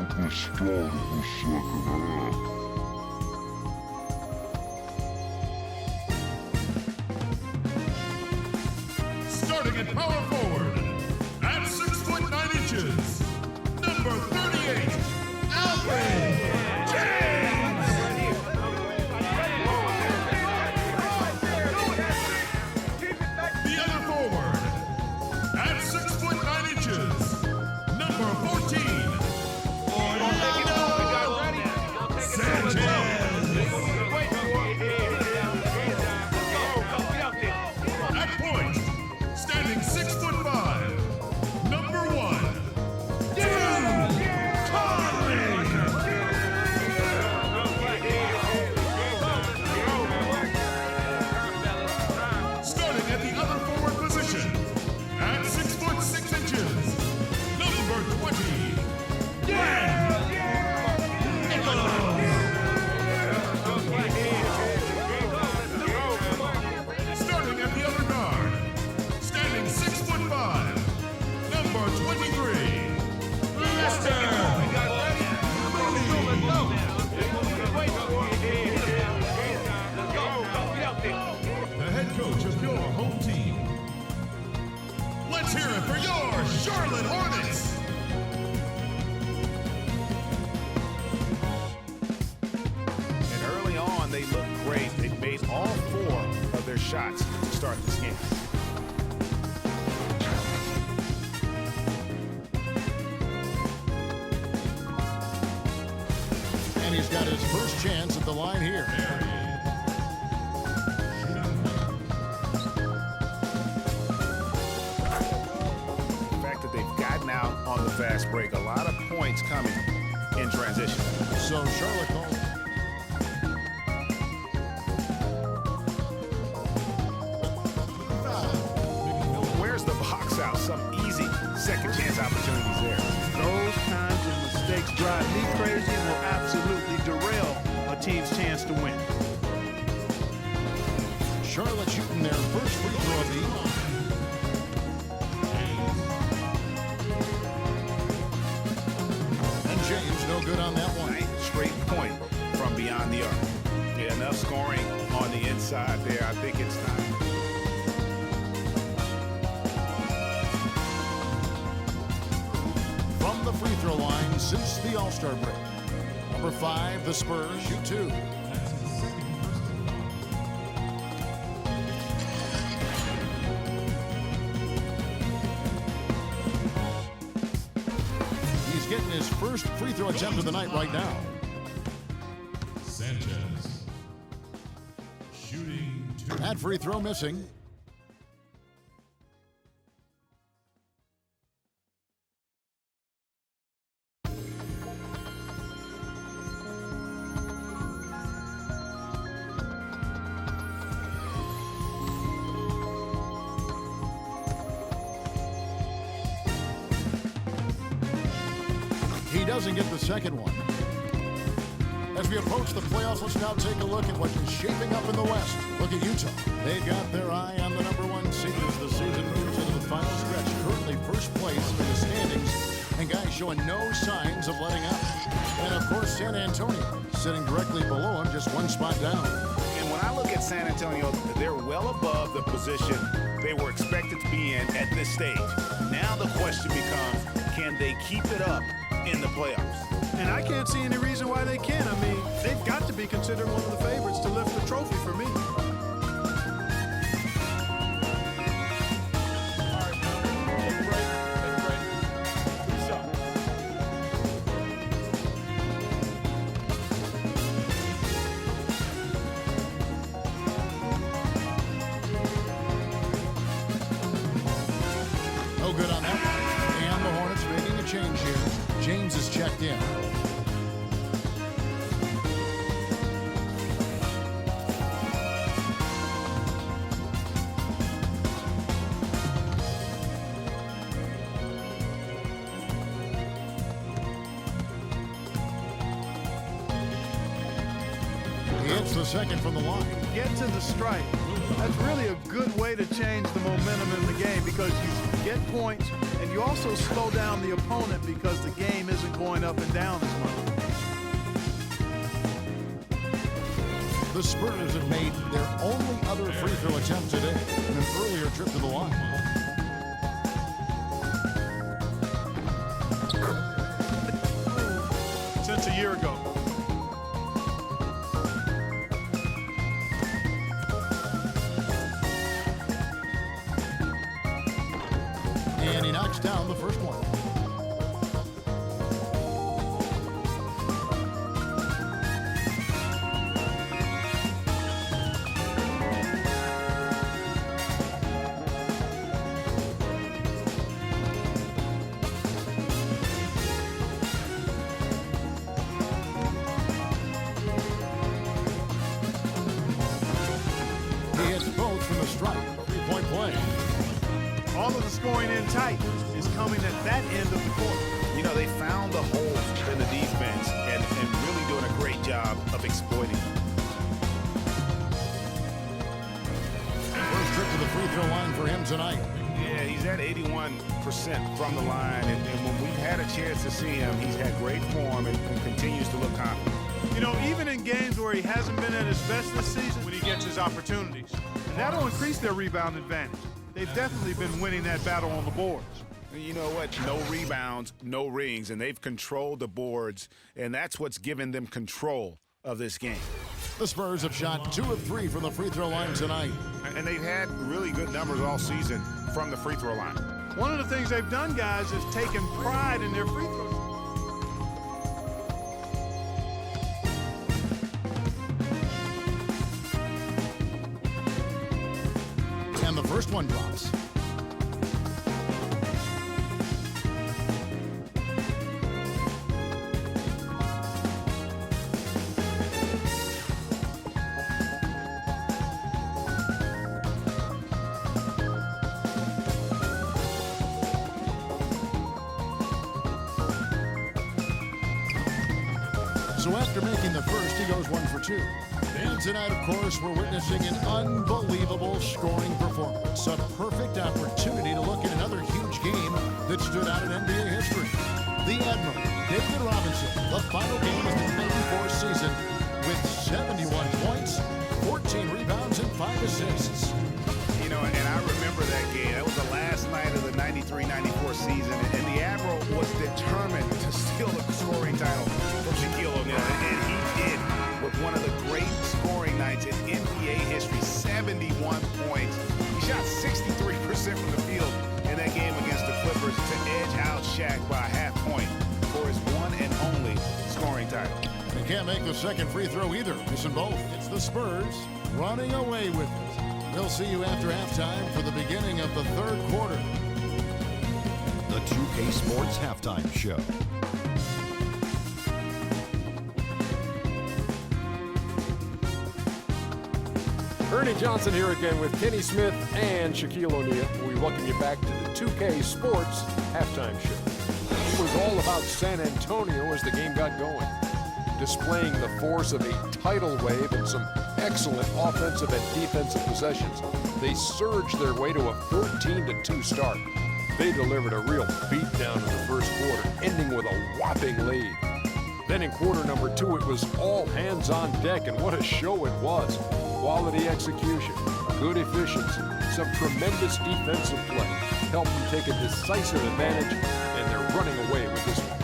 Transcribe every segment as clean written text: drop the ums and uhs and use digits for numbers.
at the start of the second half. Starting at power forward, at 6'9", number 38, Alfred James! The other forward, at 6'9", number 14, Sanchez! At point, standing 6'5", number 1, starting at the other forward position, at 6'6", number 20, starting at the other guard, standing 6'5", number 23, Lester. The head coach of your home team. Let's hear it for your Charlotte Hornets. And early on, they looked great. They made all 4 of their shots to start this game. And he's got his first chance at the line here. The fact that they've gotten out on the fast break, a lot of points coming in transition. So Charlotte calls. Where's the box out? Some easy second chance opportunities there. Those kinds of mistakes drive me crazy and will absolutely derail a team's chance to win. Charlotte shooting their first free throw of the evening. And James no good on that one. 9 straight point from beyond the arc. Yeah, enough scoring on the inside there. I think it's time. From the free throw line since the All-Star break. Number 5, the Spurs shoot 2. He's getting his first free throw attempt of the night right now. Sanchez. Shooting 2. That free throw missing. He doesn't get the second one. As we approach the playoffs, let's now take a look at what is shaping up in the West. Look at Utah. They've got their eye on the number 1 seed as the season moves into the final stretch. Currently first place in the standings, and guys showing no signs of letting up. And of course, San Antonio sitting directly below him, just 1 spot down. And when I look at San Antonio, they're well above the position they were expected to be in at this stage. Now the question becomes, can they keep it up in the playoffs? And I can't see any reason why they can't. I mean, they've got to be considered one of the favorites to lift the trophy for me. No good on that one. And the Hornets making a change here. James is checked in. He hits the second from the line. Get to the stripe. That's really a good way to change the momentum in the game because you get points and you also slow down the opponent because the game isn't going up and down as much. The Spurs have made their only other free throw attempt today in an earlier trip to the line. Since a year ago. And he knocks down the first one. He hits both from the stripe. Three-point play. All of the scoring in tight is coming at that end of the court. You know, they found the holes in the defense and really doing a great job of exploiting them. First trip to the free throw line for him tonight. Yeah, he's at 81% from the line, and when we've had a chance to see him, he's had great form and continues to look confident. You know, even in games where he hasn't been at his best this season, when he gets his opportunities, and that'll increase their rebound advantage. They've definitely been winning that battle on the boards. You know what? No rebounds, no rings, and they've controlled the boards, and that's what's given them control of this game. The Spurs have shot 2 of 3 from the free throw line tonight. And they've had really good numbers all season from the free throw line. One of the things they've done, guys, is taken pride in their free throws. And the first one drops. So after making the first, he goes 1 for 2. And tonight, of course, we're witnessing an unbelievable scoring performance. A perfect opportunity to look at another huge game that stood out in NBA history. The Admiral, David Robinson, the final game of the 94 season with 71 points, 14 rebounds, and 5 assists. You know, and I remember that game. That was the last night of the 93-94 season, and the Admiral was determined to steal the scoring title from Shaquille O'Neal, and he did with one of the great scoring nights in NBA history, 71 points. He shot 63% from the field in that game against the Clippers to edge out Shaq by a half point for his one and only scoring title. And he can't make the second free throw either, missing both. It's the Spurs running away with it. We'll see you after halftime for the beginning of the third quarter. The 2K Sports Halftime Show. Ernie Johnson here again with Kenny Smith and Shaquille O'Neal. We welcome you back to the 2K Sports Halftime Show. It was all about San Antonio as the game got going, displaying the force of a tidal wave and some excellent offensive and defensive possessions. They surged their way to a 14-2 start. They delivered a real beatdown in the first quarter, ending with a whopping lead. Then in quarter number 2, it was all hands on deck, and what a show it was. Quality execution, good efficiency, some tremendous defensive play helped them take a decisive advantage, and they're running away with this one.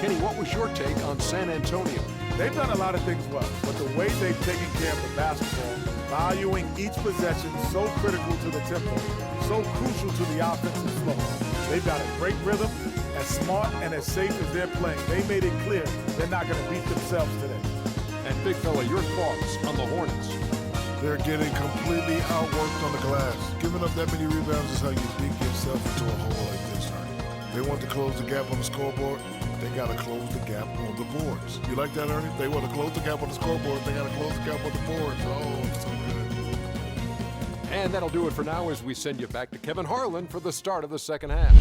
Kenny, what was your take on San Antonio? They've done a lot of things well, but the way they've taken care of the basketball, valuing each possession so critical to the tempo, so crucial to the offensive flow. They've got a great rhythm, as smart and as safe as they're playing. They made it clear they're not going to beat themselves today. And Big Fella, your thoughts on the Hornets? They're getting completely outworked on the glass. Giving up that many rebounds is how you dig yourself into a hole like this, Ernie. They want to close the gap on the scoreboard. They got to close the gap on the boards. You like that, Ernie? They want to close the gap on the scoreboard. They got to close the gap on the boards. Oh, so good. And that'll do it for now as we send you back to Kevin Harlan for the start of the second half.